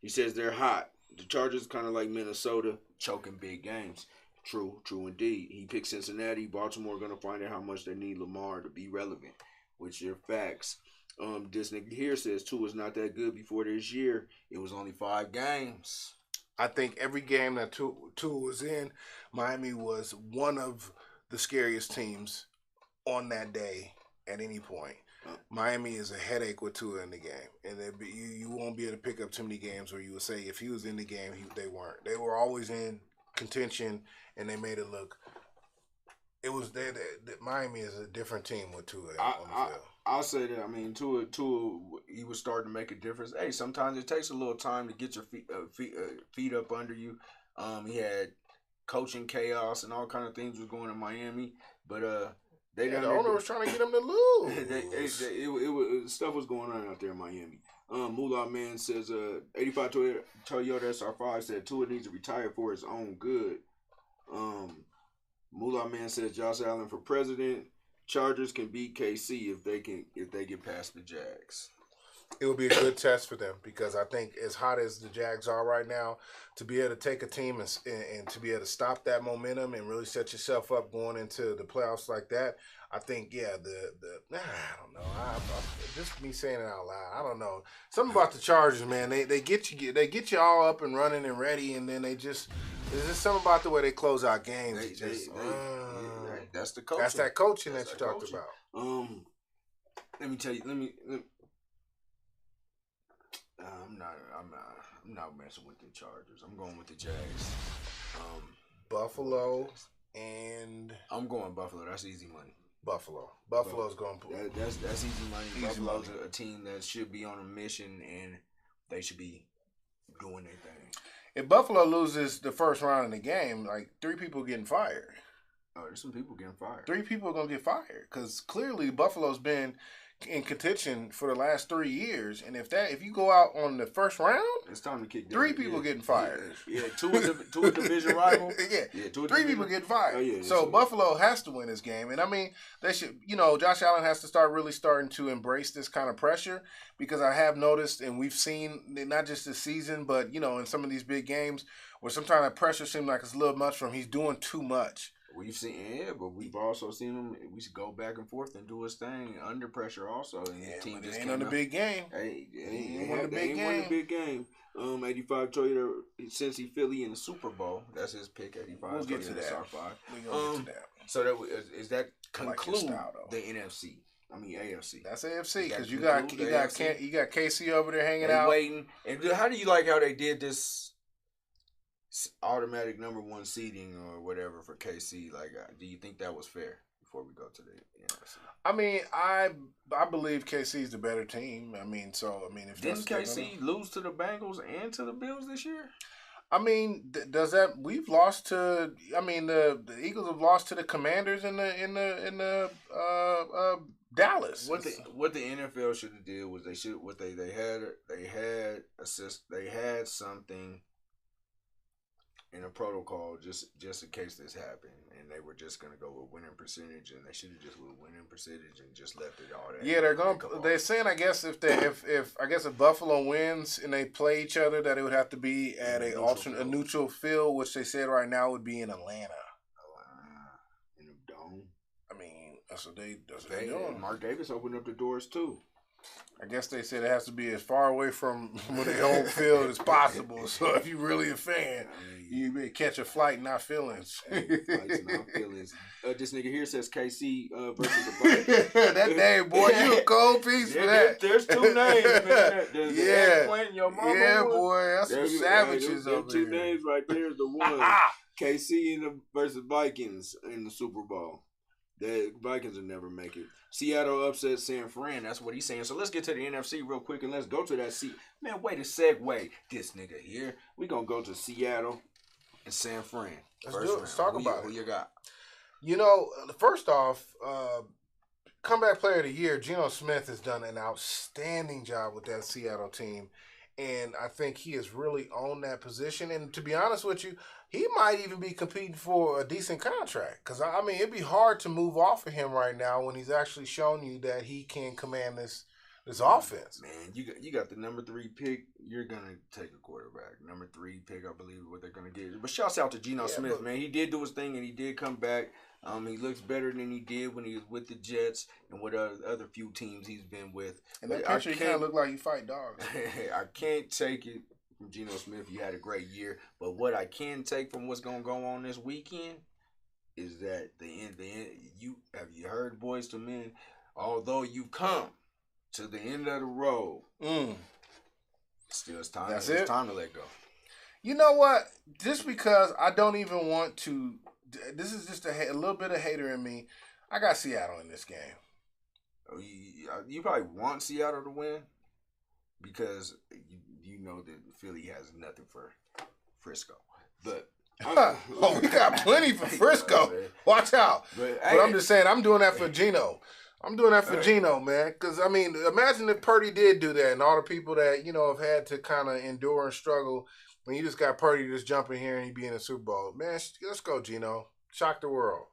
says they're hot. The Chargers kind of like Minnesota, choking big games. True indeed. He picked Cincinnati. Baltimore going to find out how much they need Lamar to be relevant, which are facts. This nigga here says Tua is not that good before this year. It was only 5 games. I think every game that Tua was in, Miami was one of the scariest teams on that day at any point. Miami is a headache with Tua in the game, and you won't be able to pick up too many games where you would say if he was in the game, they weren't. They were always in contention, and they made it look. It was Miami is a different team with Tua on the field. I'll say that. I mean, Tua, he was starting to make a difference. Hey, sometimes it takes a little time to get your feet up under you. He had coaching chaos and all kind of things was going on in Miami, but the owner was trying to get him to lose. it was stuff was going on out there in Miami. Moolah Man says 85 Toyota SR5 said Tua needs to retire for his own good. Moolah Man says Josh Allen for president. Chargers can beat KC if they get past the Jags. It will be a good test for them because I think as hot as the Jags are right now, to be able to take a team and to be able to stop that momentum and really set yourself up going into the playoffs like that, I think, I don't know. Just me saying it out loud, I don't know. Something about the Chargers, man. They get you all up and running and ready, and then there's just something about the way they close out games. That's the coaching. That's that coaching that you talked about. Let me tell you. I'm not messing with the Chargers. I'm going with the Jags. Buffalo and I'm going Buffalo. That's easy money. Buffalo's going to put. That's easy money. Buffalo's a team that should be on a mission and they should be doing their thing. If Buffalo loses the first round of the game, like 3 people getting fired. Oh, there's some people getting fired. 3 people are going to get fired because clearly Buffalo's been in contention for the last 3 years, and if you go out on the first round, it's time to kick. 3 people getting fired. Yeah, two a division rival. Yeah, 3 people getting fired. Oh, yeah, so Buffalo has to win this game, and I mean they should. Josh Allen has to starting to embrace this kind of pressure because I have noticed, and we've seen not just this season, but in some of these big games where sometimes that pressure seems like it's a little much for him. He's doing too much. We've seen, but we've also seen him. We should go back and forth and do his thing under pressure also. And the team just ain't on the big game. Hey, ain't won the big game. 85 Toyota, Cincy Philly in the Super Bowl. That's his pick. 85. We'll get to that. We're gonna get to that. So that conclude the NFC? I mean AFC. That's AFC because you got KC over there hanging out, waiting. And how do you like how they did this? Automatic number 1 seeding or whatever for KC. Like, do you think that was fair? Before we go to the NFC, I mean, I believe KC is the better team. If didn't KC lose to the Bengals and to the Bills this year? I mean, does that we've lost to? I mean, the Eagles have lost to the Commanders in the Dallas. What the NFL should have did was they had something in a protocol just in case this happened, and and they were just gonna go with winning percentage, and they should have just went winning percentage and just left it all that. Yeah, they're saying I guess if Buffalo wins and they play each other, that it would have to be at a neutral field, which they said right now would be in Atlanta. In the dome. I mean, that's what they're doing. Mark Davis opened up the doors too. I guess they said it has to be as far away from their home field as possible. So if you're really a fan, you may catch a flight and not feelings. Flights, not feelings. This nigga here says KC versus the Vikings. That name, boy, you a cold piece for that. There's two names, man. There's yeah, your mama yeah, one. Boy, that's some savages over there. Two there. names right there is the one. KC versus Vikings in the Super Bowl. The Vikings will never make it. Seattle upset San Fran. That's what he's saying. So let's get to the NFC real quick and let's go to that seat. Man, way to segue this nigga here. We gonna go to Seattle and San Fran. Let's do it. Let's talk about it. Who you got? You know, first off, comeback player of the year, Geno Smith has done an outstanding job with that Seattle team. And I think he has really owned that position. And to be honest with you, he might even be competing for a decent contract. Because, I mean, it'd be hard to move off of him right now when he's actually shown you that he can command this offense. Man, you got the number 3 pick. You're going to take a quarterback. Number 3 pick, I believe, what they're going to get. But shouts out to Geno Smith, man. He did do his thing, and he did come back. He looks better than he did when he was with the Jets and with other few teams he's been with. And that picture, he kind of look like he fight dogs. I can't take it from Geno Smith. You had a great year. But what I can take from what's going to go on this weekend is that the end, you heard, Boys to Men, although you come to the end of the road, still it's time to let go. You know what? Just because I don't even want to, this is just a little bit of hater in me. I got Seattle in this game. You probably want Seattle to win because you know that Philly has nothing for Frisco. But we got plenty for Frisco. Watch out. But I'm just saying, I'm doing that for Geno. I'm doing that for Geno, man. Because, I mean, imagine if Purdy did do that and all the people that, you know, have had to kind of endure and struggle when you just got Purdy just jumping here and he be in the Super Bowl. Man, let's go, Geno. Shock the world.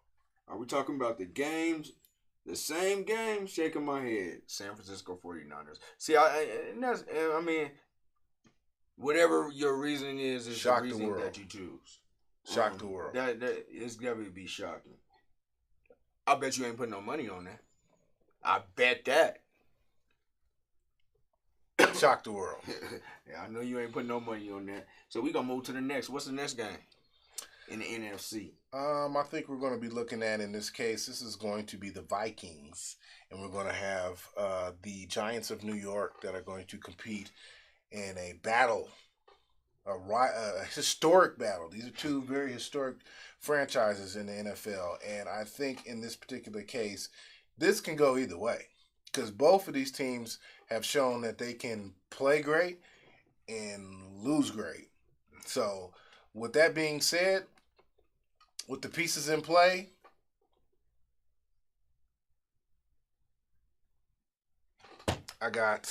Are we talking about the games? The same game? Shaking my head. San Francisco 49ers. See, I mean, whatever your reasoning is shock the reason that you choose. Shock the world. That it's got to be shocking. I bet you ain't putting no money on that. I bet that. Shock the world. Yeah, I know you ain't putting no money on that. So we gonna move to the next. What's the next game in the NFC? I think we're going to be looking at, in this case, this is going to be the Vikings, and we're going to have the Giants of New York that are going to compete in a battle, a historic battle. These are two very historic franchises in the NFL, and I think in this particular case, this can go either way because both of these teams have shown that they can play great and lose great. So, with that being said, with the pieces in play, I got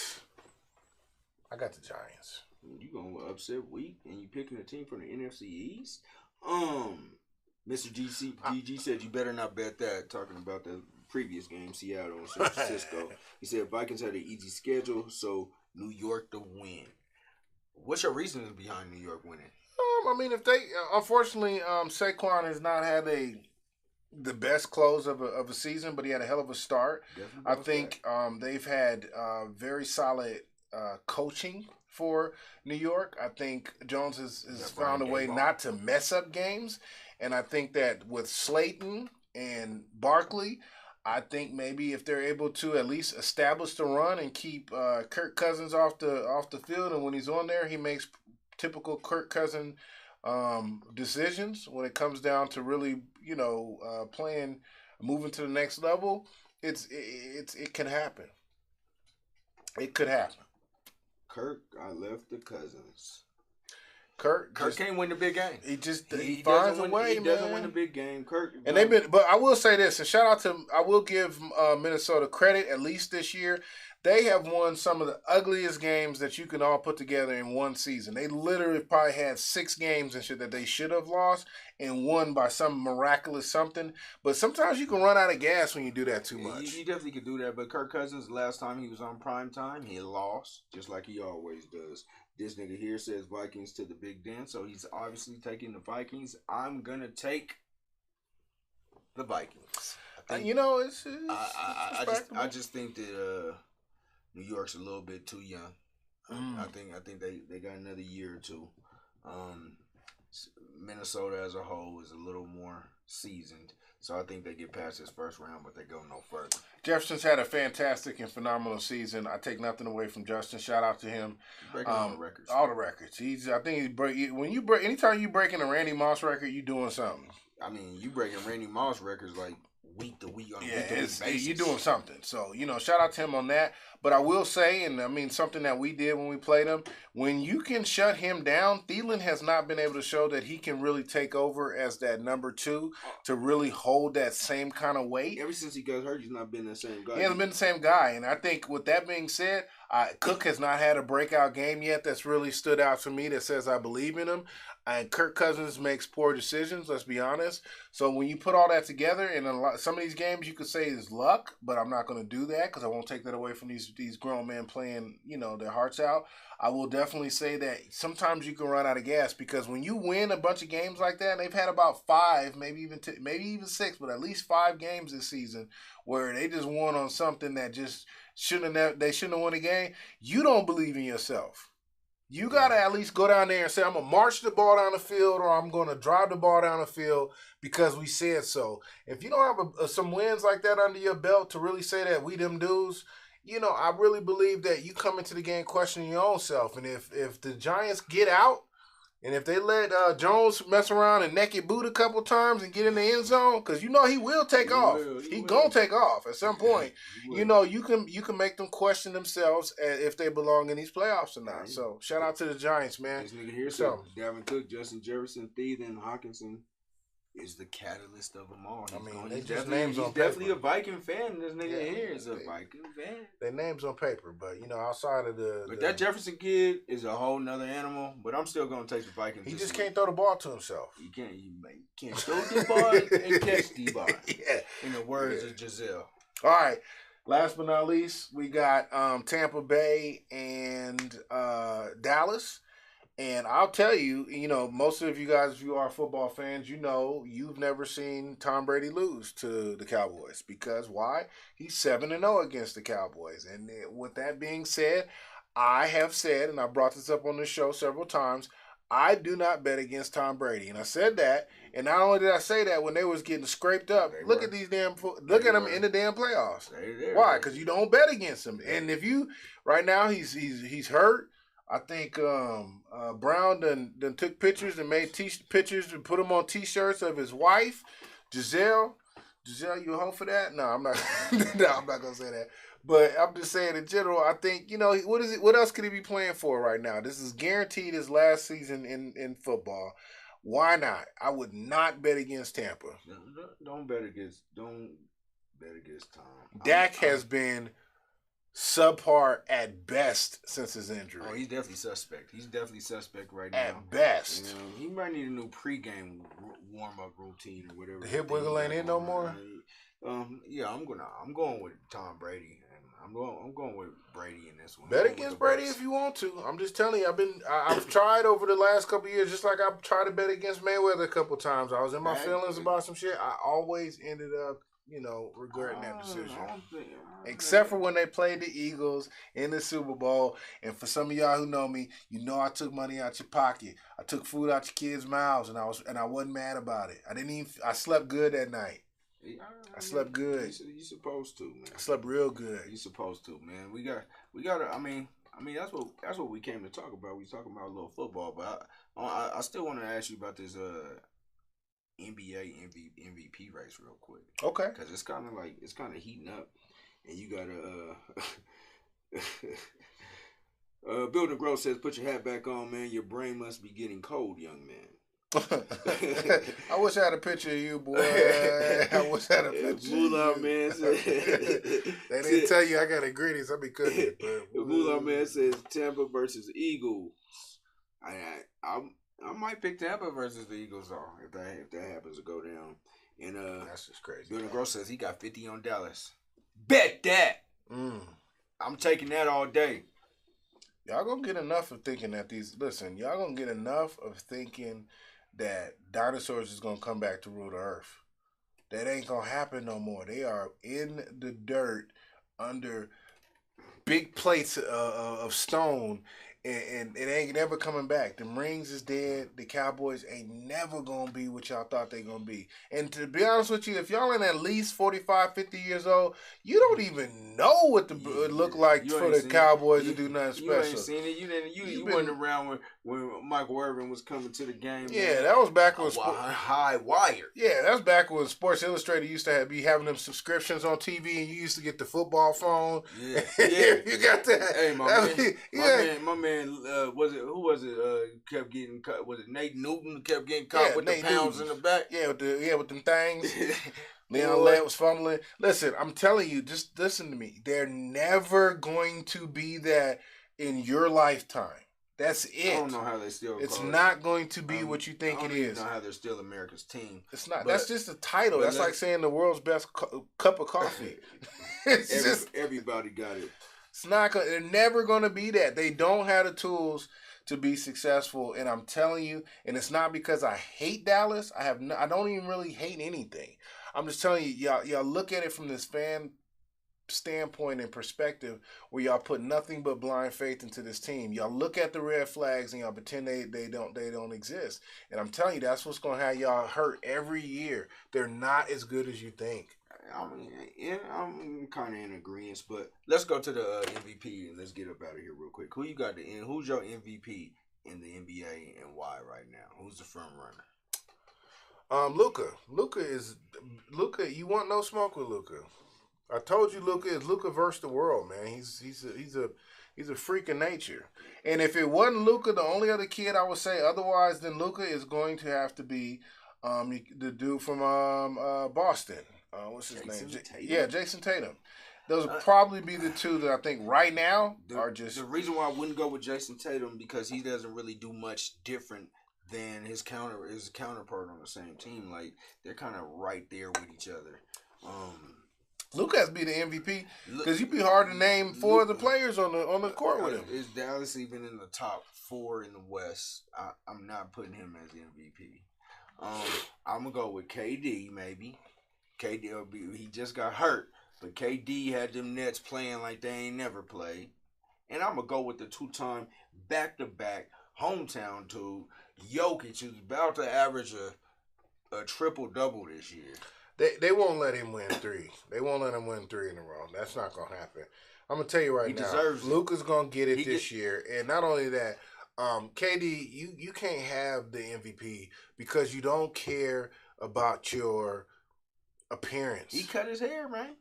the Giants. You gonna upset week and you picking a team from the NFC East? Mr. GG said you better not bet that. Talking about the previous game, Seattle and San Francisco. He said Vikings had an easy schedule, so New York to win. What's your reasoning behind New York winning? I mean, if they unfortunately, Saquon has not had the best close of a season, but he had a hell of a start. I think they've had very solid coaching for New York. I think Jones has found a way not to mess up games, and I think that with Slayton and Barkley, I think maybe if they're able to at least establish the run and keep Kirk Cousins off the field, and when he's on there, he makes typical Kirk Cousins decisions when it comes down to really, playing, moving to the next level. It can happen. It could happen. Kirk, I left the Cousins. Kirk can't win the big game. He finds a way, man. He doesn't win the big game. Kirk, but I will say this, and shout out to, I will give Minnesota credit, at least this year. They have won some of the ugliest games that you can all put together in one season. They literally probably had 6 games and shit that they should have lost and won by some miraculous something. But sometimes you can run out of gas when you do that too much. You definitely could do that. But Kirk Cousins, last time he was on prime time, he lost, just like he always does. This nigga here says Vikings to the Big Den, so he's obviously taking the Vikings. I'm going to take the Vikings. I just think that New York's a little bit too young. I think they got another year or two. Minnesota as a whole is a little more seasoned, so I think they get past this first round, but they go no further. Jefferson's had a fantastic and phenomenal season. I take nothing away from Justin. Shout out to him. Breaking all the records. All the records. Anytime you breaking a Randy Moss record, you doing something. I mean, you breaking Randy Moss records like week to week on a week-to-week basis. You're doing something. So, shout out to him on that. But I will say, and I mean, something that we did when we played him, when you can shut him down, Thielen has not been able to show that he can really take over as that number 2 to really hold that same kind of weight. Ever since he got hurt, he's not been the same guy. He hasn't been the same guy. And I think with that being said, Cook has not had a breakout game yet that's really stood out for me that says I believe in him. And Kirk Cousins makes poor decisions, let's be honest. So when you put all that together, and some of these games you could say is luck, but I'm not going to do that because I won't take that away from these grown men playing, their hearts out. I will definitely say that sometimes you can run out of gas because when you win a bunch of games like that, and they've had about 5, maybe even 6, but at least 5 games this season where they just won on something that just shouldn't have won a game. You don't believe in yourself. You got to at least go down there and say, I'm going to march the ball down the field or I'm going to drive the ball down the field because we said so. If you don't have some wins like that under your belt to really say that we them dudes, I really believe that you come into the game questioning your own self. And if the Giants get out and if they let Jones mess around and naked boot a couple times and get in the end zone, because he will take off. He going to take off at some point. You can make them question themselves if they belong in these playoffs or not. So shout out to the Giants, man. This nigga here said Dalvin Cook, Justin Jefferson, Thielen, Hawkinson is the catalyst of them all. He's definitely a Viking fan. This nigga here is a Viking fan. Their names on paper, but outside of But that Jefferson kid is a whole nother animal. But I'm still gonna take the Vikings. He just can't throw the ball to himself. You can't throw the ball and catch the ball. Yeah. In the words of Giselle. All right. Last but not least, we got Tampa Bay and Dallas. And I'll tell you, most of you guys, if you are football fans, you've never seen Tom Brady lose to the Cowboys. Because why? He's 7-0 against the Cowboys. And with that being said, I have said, and I brought this up on the show several times, I do not bet against Tom Brady. And I said that. And not only did I say that when they was getting scraped up, look at them in the damn playoffs. Why? Because you don't bet against him. And if you, right now, he's hurt. I think Brown done took pictures and made pictures and put them on T-shirts of his wife, Giselle, you a hoe for that? No, I'm not. No, I'm not gonna say that. But I'm just saying in general. I think what else could he be playing for right now? This is guaranteed his last season in football. Why not? I would not bet against Tampa. Don't bet against Tom. Dak has been subpar at best since his injury. Oh, he's definitely suspect. He's definitely suspect right now. At best. He might need a new pregame warm-up routine or whatever. The hip wiggle ain't in no more? Yeah, I'm going with Tom Brady. And I'm going with Brady in this one. Bet against Brady if you want to. I'm just telling you, I've tried over the last couple of years, just like I've tried to bet against Mayweather a couple times. I was in my feelings about some shit. I always ended up regretting that decision. Except for when they played the Eagles in the Super Bowl. And for some of y'all who know me, I took money out your pocket. I took food out your kids' mouths, and I wasn't mad about it. I slept good that night. I slept good. You supposed to, man. I slept real good. You supposed to, man. We got to. I mean, that's what we came to talk about. We talking about a little football, but I still want to ask you about this NBA MVP race real quick. Okay. Because it's kind of heating up, and you gotta. Bill DeGroat says, "Put your hat back on, man. Your brain must be getting cold, young man." I wish I had a picture of you, boy. I wish I had a picture Moolah of you. man said, They didn't tell you I got ingredients. I'll be cooking. Moolah man says Tampa versus Eagles. I might pick Tampa versus the Eagles though if that happens to go down. And that's just crazy. Bill Gross says he got 50 on Dallas. Bet that. I'm taking that all day. Y'all gonna get enough of thinking that y'all gonna get enough of thinking that dinosaurs is gonna come back to rule the earth. That ain't gonna happen no more. They are in the dirt under big plates of stone, and it ain't never coming back. The rings is dead. The Cowboys ain't never gonna be what y'all thought they gonna be. And to be honest with you, if y'all ain't at least 45, 50 years old, you don't even know what it look like for the Cowboys to do nothing special. You ain't seen it. You weren't around when Michael Irvin was coming to the game. Yeah, man. That was back when high wire. Yeah, that's back when Sports Illustrated used to be having them subscriptions on TV, and you used to get the football phone. Yeah, you got that. Hey, my man. Who was it? Kept getting cut. Was it Nate Newton? Kept getting caught with Nate the pounds in the back. Yeah, with them things. Leon Lett was fumbling. Listen, I'm telling you, just listen to me. They're never going to be that in your lifetime. That's it. I don't know how they still. It's not going to be what you think it is. I don't know how they're still America's team. It's not. That's just a title. That's like saying the world's best cup of coffee. Everybody got it. It's not. They're never going to be that. They don't have the tools to be successful, and I'm telling you. And it's not because I hate Dallas. I don't even really hate anything. I'm just telling you, y'all look at it from this fan standpoint and perspective where y'all put nothing but blind faith into this team. Y'all look at the red flags and y'all pretend they don't exist. And I'm telling you, that's what's going to have y'all hurt every year. They're not as good as you think. I'm kind of in agreement, but let's go to the MVP and let's get up out of here real quick. Who you got who's your MVP in the NBA and why right now? Who's the front runner? Luka. You want no smoke with Luka. I told you Luka versus the world, man. He's a freak of nature. And if it wasn't Luka, the only other kid I would say otherwise than Luka is going to have to be the dude from Boston. What's his name? Jason Tatum. Those would probably be the two that I think right now are just. The reason why I wouldn't go with Jason Tatum because he doesn't really do much different than his counterpart on the same team. Like they're kind of right there with each other. Luka has to be the MVP because you'd be hard to name four of the players on the court with him. Is Dallas even in the top 4 in the West? I'm not putting him as the MVP. I'm gonna go with KD maybe. He just got hurt, but KD had them Nets playing like they ain't never played. And I'm gonna go with the 2-time back-to-back hometown dude, Jokic, who's about to average a triple-double this year. They won't let him win 3. They won't let him win 3 in a row. That's not going to happen. I'm going to tell you right now, Luka's going to get it this year. And not only that, KD, you can't have the MVP because you don't care about your appearance. He cut his hair, man.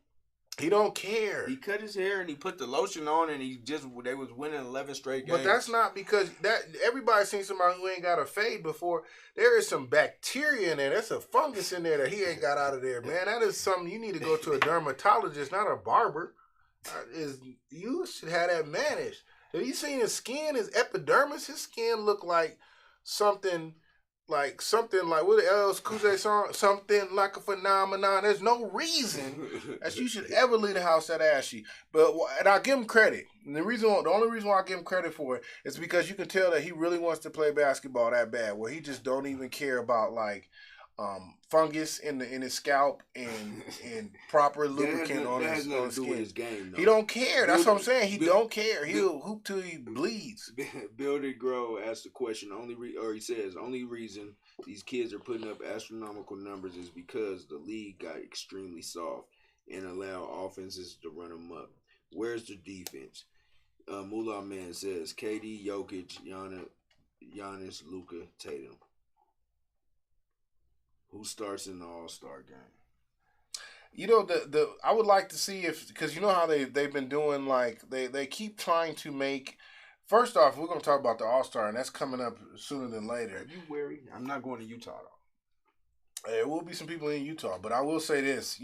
He don't care. He cut his hair and he put the lotion on and they was winning 11 straight games. But that's not because everybody's seen somebody who ain't got a fade before. There is some bacteria in there. There's a fungus in there that he ain't got out of there, man. That is something you need to go to a dermatologist, not a barber. You should have that managed. Have you seen his skin, his epidermis? His skin look like something like what the else Kuzay song? Something like a phenomenon. There's no reason that you should ever leave the house that ashy. And I give him credit. And the only reason why I give him credit for it is because you can tell that he really wants to play basketball that bad, where he just don't even care about like fungus in his scalp and proper lubricant on his skin. His game, he don't care. That's what I'm saying. He don't care. He'll hoop till he bleeds. Build It Grow asked the question. He says only reason these kids are putting up astronomical numbers is because the league got extremely soft and allow offenses to run them up. Where's the defense? Moolah Man says KD, Jokic, Giannis, Luka, Tatum. Who starts in the All-Star game? You know, I would like to see because you know how they've been doing, like they keep trying to make First off, we're gonna talk about the All-Star, and that's coming up sooner than later. Are you wary? I'm not going to Utah though. There will be some people in Utah, but I will say this,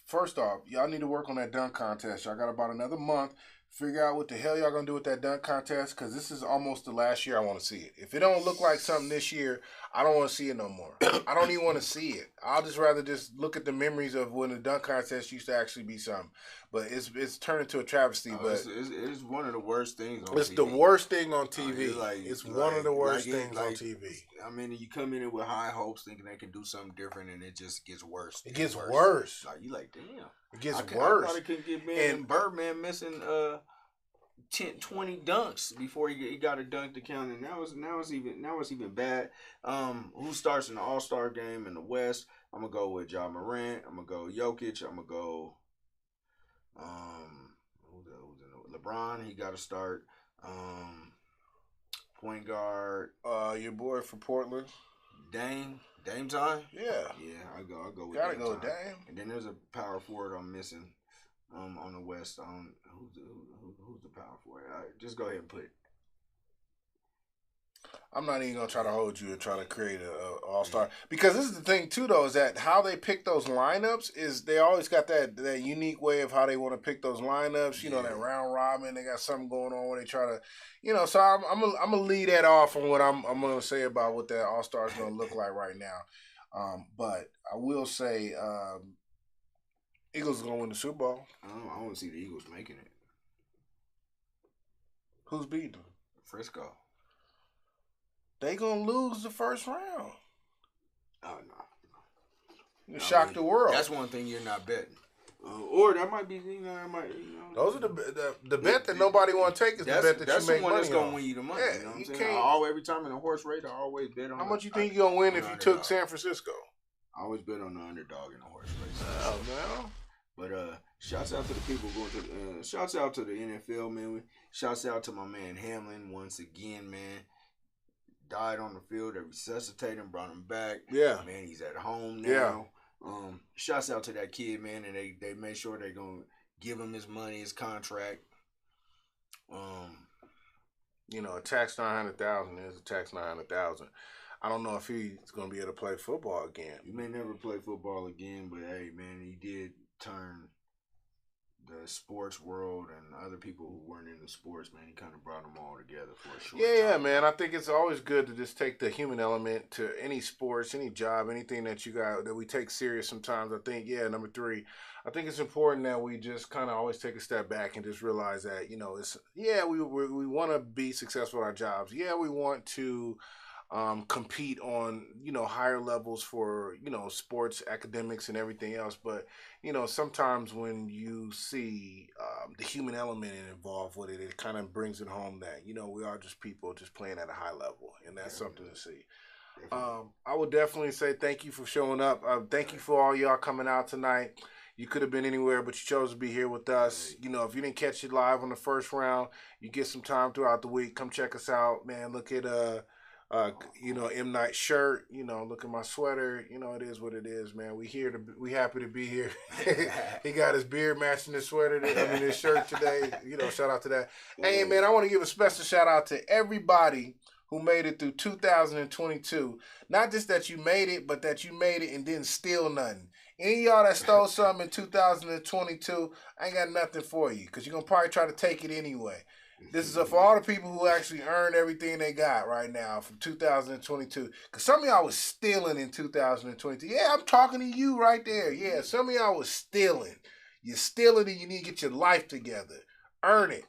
first off, y'all need to work on that dunk contest. Y'all got about another month. Figure out what the hell y'all gonna do with that dunk contest, because this is almost the last year I want to see it. If it don't look like something this year, I don't want to see it no more. I don't even want to see it. I'll just rather just look at the memories of when the dunk contest used to actually be something. But it's turned into a travesty. But it's one of the worst things on it's TV. the worst thing on TV. It's one of the worst things on TV. I mean, you come in with high hopes thinking they can do something different, and it just gets worse. It gets worse. Like, you like, damn. It gets worse. I thought it could get and Birdman missing 10, 20 dunks before he got a dunk to count, and now it's even bad. Who starts in the All-Star game in the West? I'm gonna go with Ja Morant. I'm gonna go Jokic. I'm gonna go who's in LeBron. He got to start. Point guard. Your boy from Portland. Dame time. Yeah. I'll go with Gotta Dame go time. Dame. And then there's a power forward I'm missing. On the West, who's the power forward? Just go ahead and put it. I'm not even gonna try to hold you and try to create a All-Star, because this is the thing too, though, is that how they pick those lineups is they always got that unique way of how they want to pick those lineups. That round robin. They got something going on where they try to, So I'm gonna lead that off on what I'm gonna say about what that All-Star is gonna look like right now. But I will say. Eagles are going to win the Super Bowl. I want to see the Eagles making it. Who's beating them? Frisco. They going to lose the first round. Oh, no. You shock the world. That's one thing you're not betting. Or that might be, Those are the bet that nobody want to take is the bet that you make money on. That's the one that's going to win you the money. Yeah, you know what I'm saying? Every time in a horse race, I always bet on how much you think you're going to win if you took San Francisco? I always bet on the underdog in a horse race. Oh, man. But shouts out to the people going to. Shouts out to the NFL, man. Shouts out to my man Hamlin once again, man. Died on the field. They resuscitated him, brought him back. Yeah, man, he's at home now. Yeah. Shouts out to that kid, man, and they made sure they're gonna give him his money, his contract. A tax 900,000 is a tax 900,000. I don't know if he's gonna be able to play football again. He may never play football again, but hey, man, he did turn the sports world and other people who weren't in the sports, man, he kind of brought them all together for a short time. Yeah, man. I think it's always good to just take the human element to any sports, any job, anything that you got that we take serious sometimes. I think, number 3, I think it's important that we just kind of always take a step back and just realize that, it's, we want to be successful at our jobs. Yeah, we want to compete on, higher levels for, sports, academics, and everything else. But, sometimes when you see the human element involved with it, it kind of brings it home that, we are just people just playing at a high level. And that's something to see. I would definitely say thank you for showing up. Thank you for all y'all coming out tonight. You could have been anywhere, but you chose to be here with us. If you didn't catch it live on the first round, you get some time throughout the week. Come check us out, man. Look at M. Night shirt, look at my sweater, it is what it is, man. We happy to be here. He got his beard matching his sweater, his shirt today, shout out to that. Hey, man, I want to give a special shout out to everybody who made it through 2022. Not just that you made it, but that you made it and didn't steal nothing. Any of y'all that stole something in 2022, I ain't got nothing for you, because you're going to probably try to take it anyway. This is for all the people who actually earned everything they got right now from 2022. Because some of y'all was stealing in 2022. Yeah, I'm talking to you right there. Yeah, some of y'all was stealing. You're stealing and you need to get your life together. Earn it.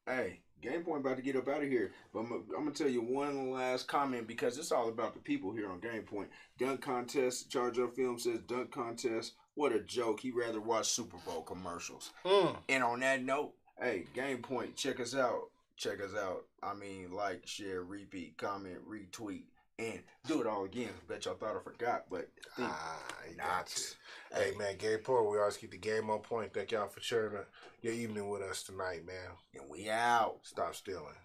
Hey, Game Point about to get up out of here. But I'm going to tell you one last comment, because it's all about the people here on Game Point. Dunk contest. Charge Up Film says dunk contest. What a joke. He'd rather watch Super Bowl commercials. And on that note, hey, Game Point, check us out. I mean, like, share, repeat, comment, retweet, and do it all again. Bet y'all thought I forgot, but not. Hey, man, Game Point, we always keep the game on point. Thank y'all for sharing your evening with us tonight, man. And we out. Stop stealing.